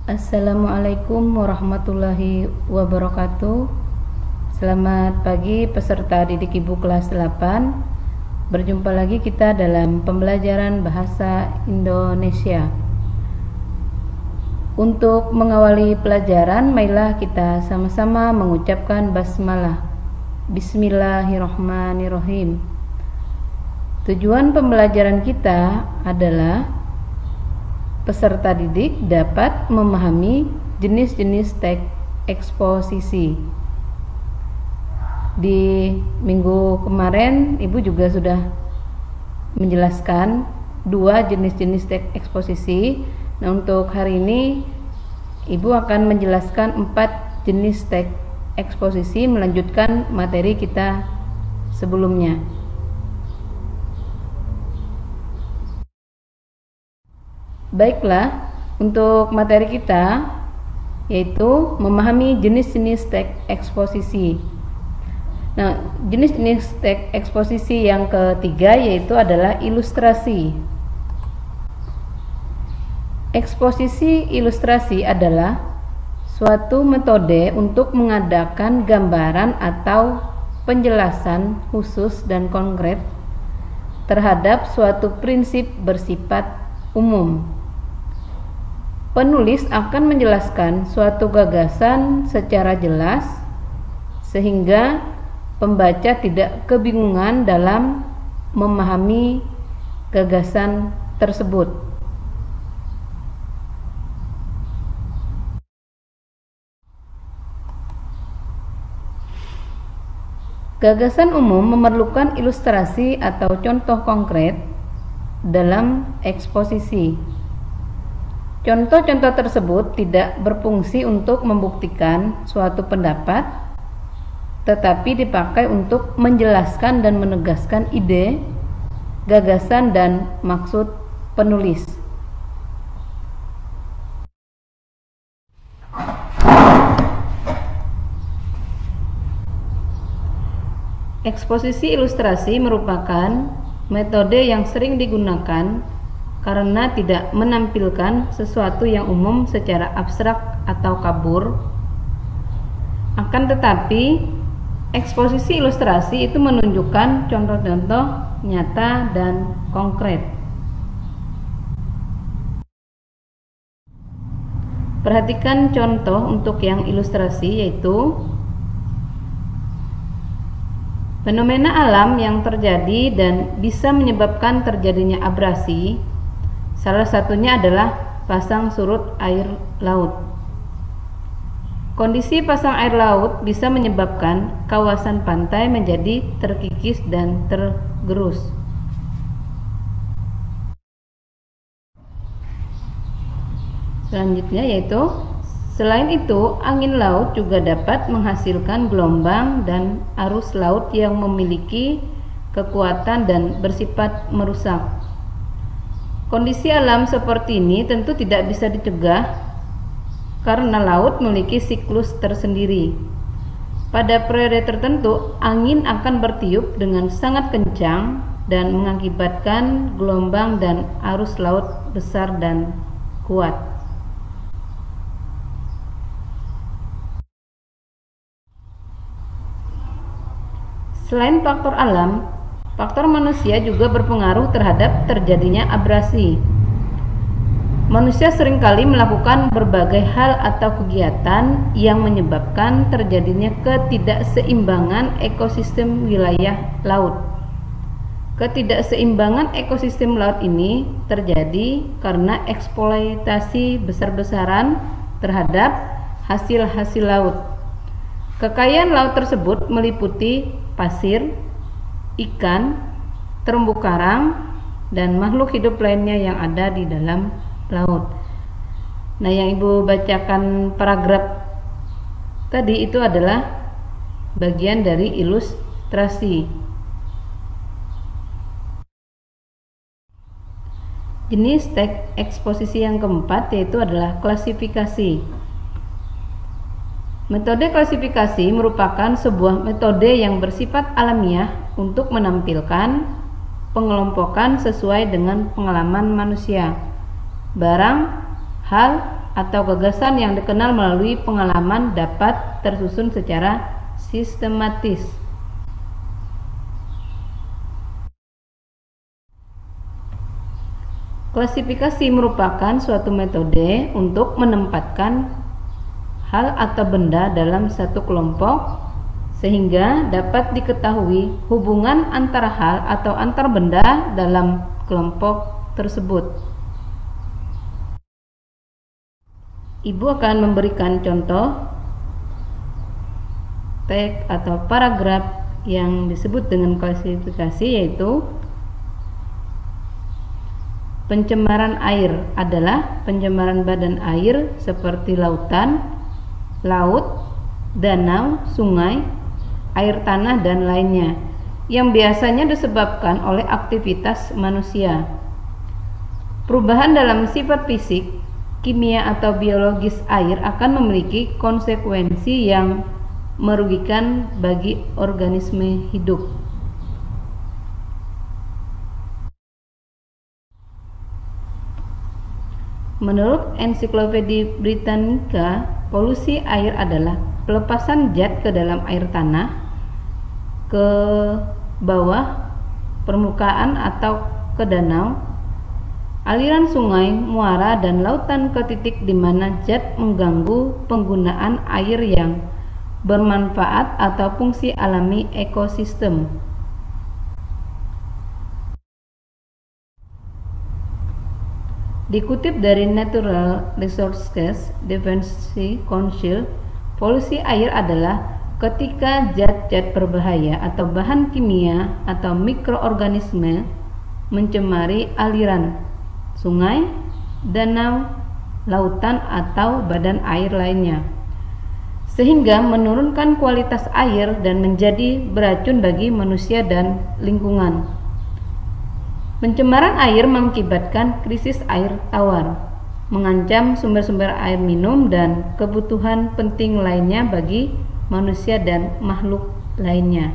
Assalamualaikum warahmatullahi wabarakatuh. Selamat pagi peserta didik Ibu kelas 8. Berjumpa lagi kita dalam pembelajaran bahasa Indonesia. Untuk mengawali pelajaran, marilah kita sama-sama mengucapkan basmalah. Bismillahirrahmanirrahim. Tujuan pembelajaran kita adalah peserta didik dapat memahami jenis-jenis teks eksposisi. Di minggu kemarin Ibu juga sudah menjelaskan dua jenis-jenis teks eksposisi. Nah, untuk hari ini Ibu akan menjelaskan 4 jenis teks eksposisi, melanjutkan materi kita sebelumnya. Baiklah, untuk materi kita yaitu memahami jenis-jenis teks eksposisi. Nah, jenis-jenis teks eksposisi yang ketiga yaitu adalah ilustrasi. Eksposisi ilustrasi adalah suatu metode untuk mengadakan gambaran atau penjelasan khusus dan konkret terhadap suatu prinsip bersifat umum. Penulis akan menjelaskan suatu gagasan secara jelas sehingga pembaca tidak kebingungan dalam memahami gagasan tersebut. Gagasan umum memerlukan ilustrasi atau contoh konkret dalam eksposisi. Contoh-contoh tersebut tidak berfungsi untuk membuktikan suatu pendapat, tetapi dipakai untuk menjelaskan dan menegaskan ide, gagasan, dan maksud penulis. Eksposisi ilustrasi merupakan metode yang sering digunakan karena tidak menampilkan sesuatu yang umum secara abstrak atau kabur. Akan tetapi, eksposisi ilustrasi itu menunjukkan contoh-contoh nyata dan konkret. Perhatikan contoh untuk yang ilustrasi, yaitu fenomena alam yang terjadi dan bisa menyebabkan terjadinya abrasi. Salah satunya adalah pasang surut air laut. Kondisi pasang air laut bisa menyebabkan kawasan pantai menjadi terkikis dan tergerus. Selanjutnya yaitu, selain itu, angin laut juga dapat menghasilkan gelombang dan arus laut yang memiliki kekuatan dan bersifat merusak. Kondisi alam seperti ini tentu tidak bisa dicegah karena laut memiliki siklus tersendiri. Pada periode tertentu, angin akan bertiup dengan sangat kencang dan mengakibatkan gelombang dan arus laut besar dan kuat. Selain faktor alam, faktor manusia juga berpengaruh terhadap terjadinya abrasi. Manusia seringkali melakukan berbagai hal atau kegiatan yang menyebabkan terjadinya ketidakseimbangan ekosistem wilayah laut. Ketidakseimbangan ekosistem laut ini terjadi karena eksploitasi besar-besaran terhadap hasil-hasil laut. Kekayaan laut tersebut meliputi pasir, ikan, terumbu karang, dan makhluk hidup lainnya yang ada di dalam laut. Nah, yang Ibu bacakan paragraf tadi itu adalah bagian dari ilustrasi. Jenis teks eksposisi yang keempat yaitu adalah klasifikasi. Metode klasifikasi merupakan sebuah metode yang bersifat alamiah untuk menampilkan pengelompokan sesuai dengan pengalaman manusia, barang, hal, atau gagasan yang dikenal melalui pengalaman dapat tersusun secara sistematis. Klasifikasi merupakan suatu metode untuk menempatkan hal atau benda dalam satu kelompok sehingga dapat diketahui hubungan antara hal atau antar benda dalam kelompok tersebut. Ibu akan memberikan contoh teks atau paragraf yang disebut dengan klasifikasi, yaitu pencemaran air adalah pencemaran badan air seperti lautan, laut, danau, sungai, air tanah, dan lainnya yang biasanya disebabkan oleh aktivitas manusia. Perubahan dalam sifat fisik, kimia, atau biologis air akan memiliki konsekuensi yang merugikan bagi organisme hidup. Menurut Ensiklopedia Britannica, polusi air adalah pelepasan zat ke dalam air tanah, ke bawah permukaan atau ke danau, aliran sungai, muara, dan lautan ke titik di mana zat mengganggu penggunaan air yang bermanfaat atau fungsi alami ekosistem. Dikutip dari Natural Resources Defense Council, polusi air adalah ketika zat-zat berbahaya atau bahan kimia atau mikroorganisme mencemari aliran sungai, danau, lautan, atau badan air lainnya, sehingga menurunkan kualitas air dan menjadi beracun bagi manusia dan lingkungan. Pencemaran air mengakibatkan krisis air tawar, mengancam sumber-sumber air minum dan kebutuhan penting lainnya bagi manusia dan makhluk lainnya.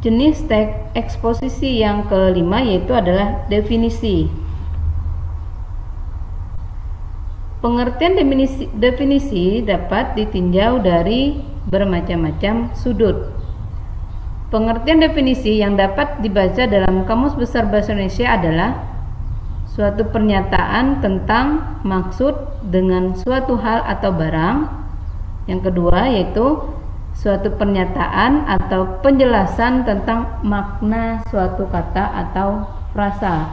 Jenis teks eksposisi yang kelima yaitu adalah definisi. Pengertian definisi dapat ditinjau dari bermacam-macam sudut. Pengertian definisi yang dapat dibaca dalam Kamus Besar Bahasa Indonesia adalah suatu pernyataan tentang maksud dengan suatu hal atau barang. Yang kedua yaitu suatu pernyataan atau penjelasan tentang makna suatu kata atau frasa.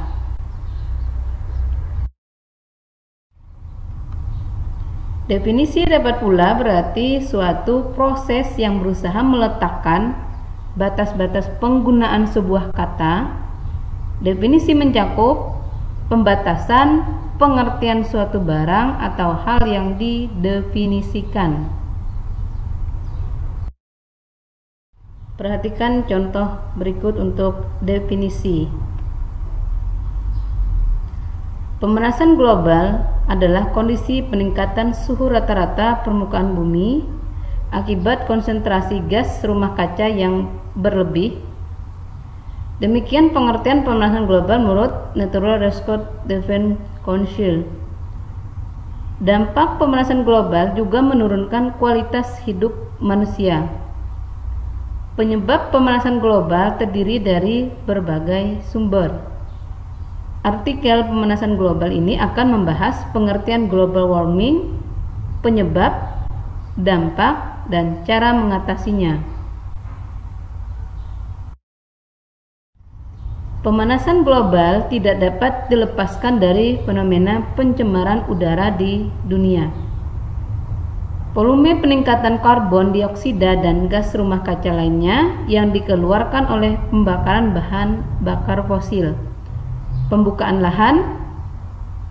Definisi dapat pula berarti suatu proses yang berusaha meletakkan batas-batas penggunaan sebuah kata. Definisi mencakup pembatasan pengertian suatu barang atau hal yang didefinisikan. Perhatikan contoh berikut untuk definisi. Pemanasan global adalah kondisi peningkatan suhu rata-rata permukaan bumi akibat konsentrasi gas rumah kaca yang berlebih. Demikian pengertian pemanasan global menurut Natural Resources Defense Council. Dampak pemanasan global juga menurunkan kualitas hidup manusia. Penyebab pemanasan global terdiri dari berbagai sumber. Artikel pemanasan global ini akan membahas pengertian global warming, penyebab, dampak, dan cara mengatasinya. Pemanasan global tidak dapat dilepaskan dari fenomena pencemaran udara di dunia. Volume peningkatan karbon dioksida dan gas rumah kaca lainnya yang dikeluarkan oleh pembakaran bahan bakar fosil, pembukaan lahan,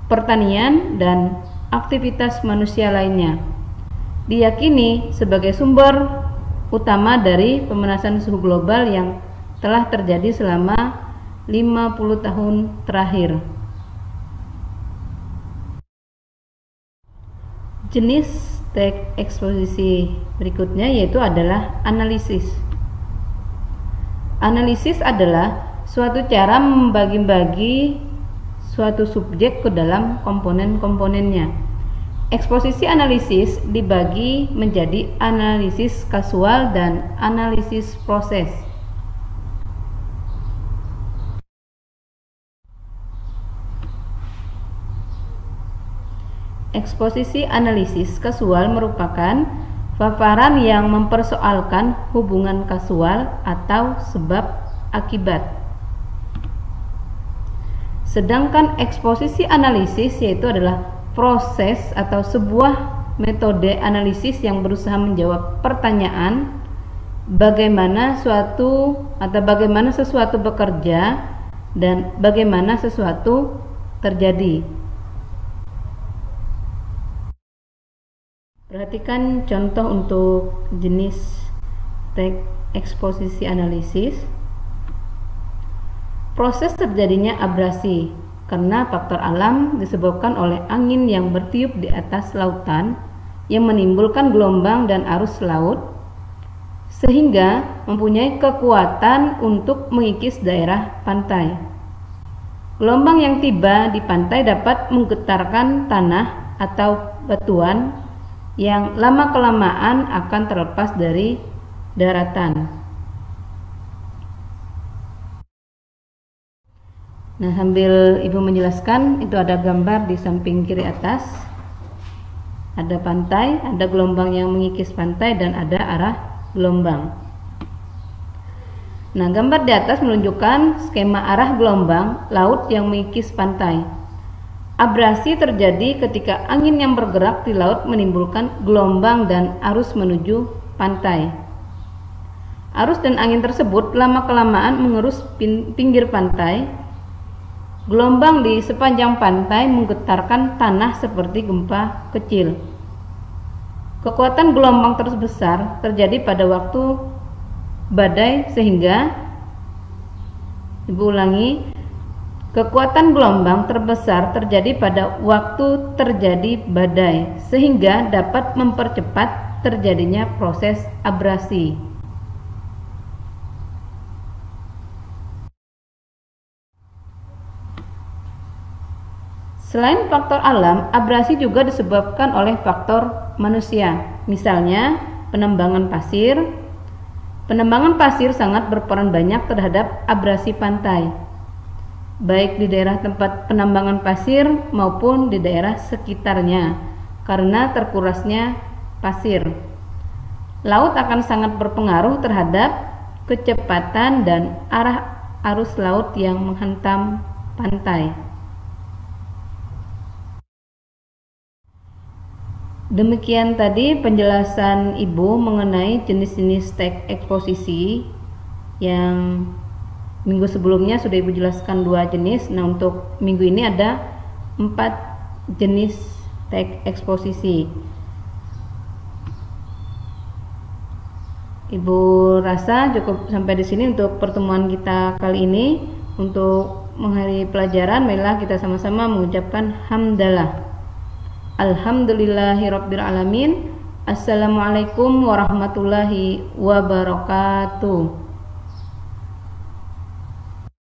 pertanian, dan aktivitas manusia lainnya diyakini sebagai sumber utama dari pemanasan suhu global yang telah terjadi selama 50 tahun terakhir. Jenis teks eksposisi berikutnya yaitu adalah analisis. Analisis adalah suatu cara membagi-bagi suatu subjek ke dalam komponen-komponennya. Eksposisi analisis dibagi menjadi analisis kasual dan analisis proses. Eksposisi analisis kasual merupakan paparan yang mempersoalkan hubungan kasual atau sebab akibat. Sedangkan eksposisi analisis yaitu adalah proses atau sebuah metode analisis yang berusaha menjawab pertanyaan bagaimana sesuatu bekerja dan bagaimana sesuatu terjadi. Perhatikan contoh untuk jenis teks eksposisi analisis. Proses terjadinya abrasi karena faktor alam disebabkan oleh angin yang bertiup di atas lautan yang menimbulkan gelombang dan arus laut sehingga mempunyai kekuatan untuk mengikis daerah pantai. Gelombang yang tiba di pantai dapat menggetarkan tanah atau batuan yang lama-kelamaan akan terlepas dari daratan. Nah, sambil Ibu menjelaskan, itu ada gambar di samping kiri atas. Ada pantai, ada gelombang yang mengikis pantai dan ada arah gelombang. Nah, gambar di atas menunjukkan skema arah gelombang laut yang mengikis pantai. Abrasi terjadi ketika angin yang bergerak di laut menimbulkan gelombang dan arus menuju pantai. Arus dan angin tersebut lama-kelamaan mengerus pinggir pantai. Gelombang di sepanjang pantai menggetarkan tanah seperti gempa kecil. Kekuatan gelombang terbesar terjadi pada waktu badai sehingga, Ibu ulangi, kekuatan gelombang terbesar terjadi pada waktu terjadi badai sehingga dapat mempercepat terjadinya proses abrasi. Selain faktor alam, abrasi juga disebabkan oleh faktor manusia. Misalnya, penambangan pasir. Penambangan pasir sangat berperan banyak terhadap abrasi pantai, baik di daerah tempat penambangan pasir maupun di daerah sekitarnya, karena terkurasnya pasir. Laut akan sangat berpengaruh terhadap kecepatan dan arah arus laut yang menghantam pantai. Demikian tadi penjelasan Ibu mengenai jenis-jenis teks eksposisi yang minggu sebelumnya sudah Ibu jelaskan 2 jenis. Nah, untuk minggu ini ada 4 jenis teks eksposisi. Ibu rasa cukup sampai di sini untuk pertemuan kita kali ini. Untuk mengakhiri pelajaran, marilah kita sama-sama mengucapkan hamdalah. Alhamdulillahirabbil alamin. Assalamualaikum warahmatullahi wabarakatuh.